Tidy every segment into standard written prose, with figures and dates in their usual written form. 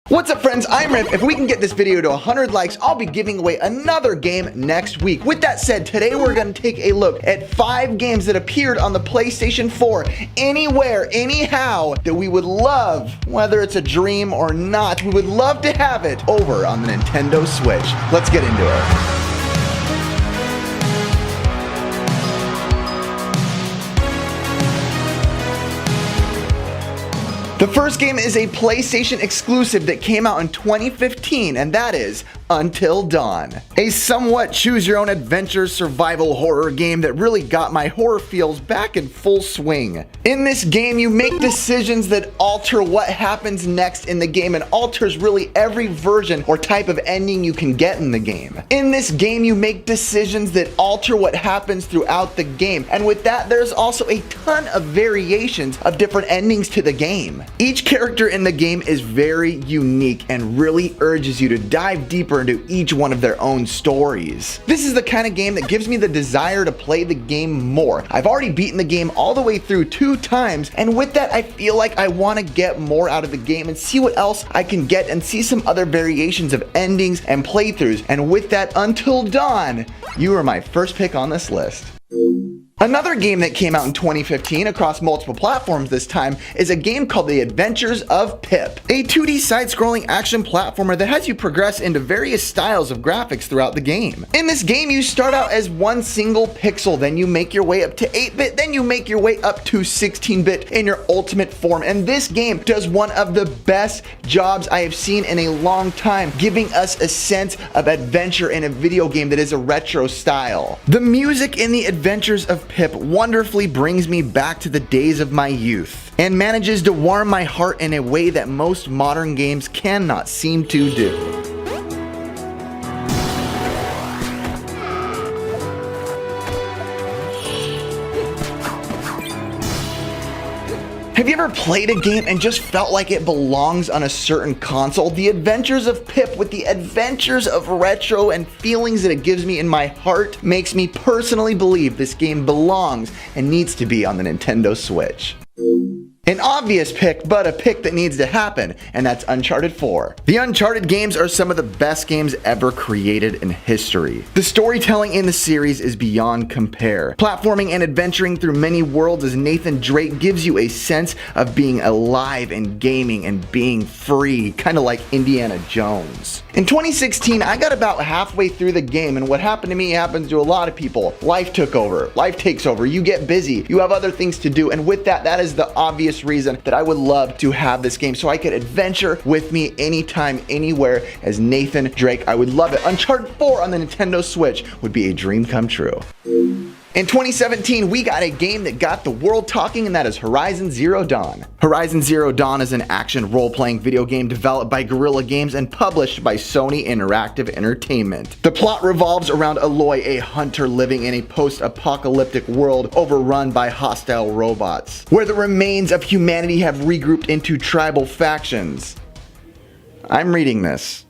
What's up, friends? I'm Riv. If we can get this video to 100 likes, I'll be giving away another game next week. With that said, today we're going to take a look at 5 games that appeared on the PlayStation 4 anywhere, anyhow, that we would love, whether it's a dream or not, we would love to have it over on the Nintendo Switch. Let's get into it. The first game is a PlayStation exclusive that came out in 2015, and that is Until Dawn. A somewhat choose-your-own-adventure survival horror game that really got my horror feels back in full swing. In this game, you make decisions that alter what happens next in the game and alters really every version or type of ending you can get in the game. In this game, you make decisions that alter what happens throughout the game, and with that, there's also a ton of variations of different endings to the game. Each character in the game is very unique and really urges you to dive deeper into each one of their own stories. This is the kind of game that gives me the desire to play the game more. I've already beaten the game all the way through 2 times, and with that I feel like I want to get more out of the game and see what else I can get and see some other variations of endings and playthroughs. And with that, Until Dawn, you are my first pick on this list. Another game that came out in 2015 across multiple platforms this time is a game called The Adventures of Pip, a 2D side-scrolling action platformer that has you progress into various styles of graphics throughout the game. In this game, you start out as one single pixel, then you make your way up to 8-bit, then you make your way up to 16-bit in your ultimate form, and this game does one of the best jobs I have seen in a long time, giving us a sense of adventure in a video game that is a retro style. The music in The Adventures of Pip wonderfully brings me back to the days of my youth and manages to warm my heart in a way that most modern games cannot seem to do. Have you ever played a game and just felt like it belongs on a certain console? The Adventures of Pip, with the adventures of retro and feelings that it gives me in my heart, makes me personally believe this game belongs and needs to be on the Nintendo Switch. An obvious pick, but a pick that needs to happen, and that's Uncharted 4. The Uncharted games are some of the best games ever created in history. The storytelling in the series is beyond compare. Platforming and adventuring through many worlds as Nathan Drake gives you a sense of being alive and gaming and being free, kind of like Indiana Jones. In 2016, I got about halfway through the game, and what happened to me happens to a lot of people. Life took over. Life takes over. You get busy. You have other things to do, and with that, that is the obvious reason that I would love to have this game so I could adventure with me anytime, anywhere as Nathan Drake. I would love it. Uncharted 4 on the Nintendo Switch would be a dream come true. In 2017, we got a game that got the world talking, and that is Horizon Zero Dawn. Horizon Zero Dawn is an action role-playing video game developed by Guerrilla Games and published by Sony Interactive Entertainment. The plot revolves around Aloy, a hunter living in a post-apocalyptic world overrun by hostile robots, where the remains of humanity have regrouped into tribal factions. I'm reading this,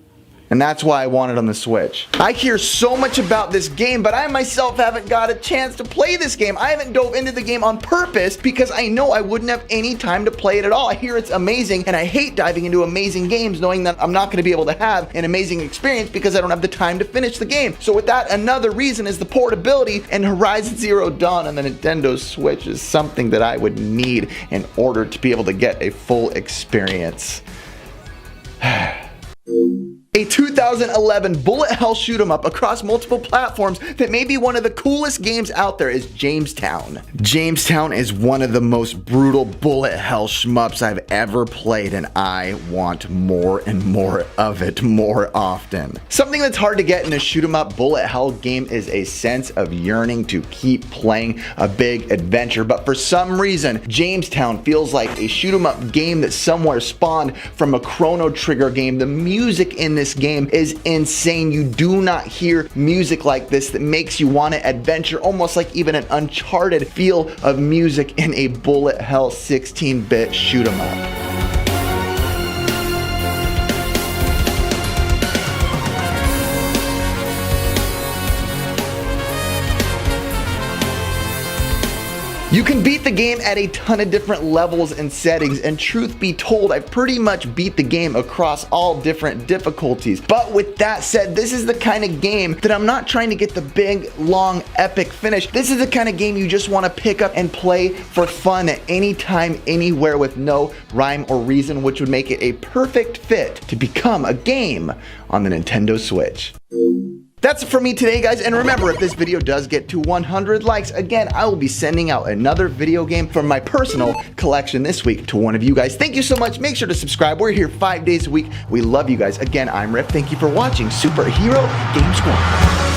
and that's why I want it on the Switch. I hear so much about this game, but I myself haven't got a chance to play this game. I haven't dove into the game on purpose because I know I wouldn't have any time to play it at all. I hear it's amazing, and I hate diving into amazing games knowing that I'm not going to be able to have an amazing experience because I don't have the time to finish the game. So with that, another reason is the portability, and Horizon Zero Dawn on the Nintendo Switch is something that I would need in order to be able to get a full experience. A 2011 bullet hell shoot 'em up across multiple platforms that may be one of the coolest games out there is Jamestown. Jamestown is one of the most brutal bullet hell shmups I've ever played, and I want more and more of it more often. Something that's hard to get in a shoot 'em up bullet hell game is a sense of yearning to keep playing a big adventure, but for some reason, Jamestown feels like a shoot 'em up game that somewhere spawned from a Chrono Trigger game. The music in this game is insane. You do not hear music like this that makes you want to adventure, almost like even an Uncharted feel of music in a bullet hell 16-bit shoot 'em up. You can beat the game at a ton of different levels and settings, and truth be told, I've pretty much beat the game across all different difficulties. But with that said, this is the kind of game that I'm not trying to get the big, long, epic finish. This is the kind of game you just want to pick up and play for fun at any time, anywhere, with no rhyme or reason, which would make it a perfect fit to become a game on the Nintendo Switch. That's it for me today, guys, and remember, if this video does get to 100 likes, again, I will be sending out another video game from my personal collection this week to one of you guys. Thank you so much. Make sure to subscribe. We're here 5 days a week. We love you guys. Again, I'm Riff. Thank you for watching Superhero Game Squad.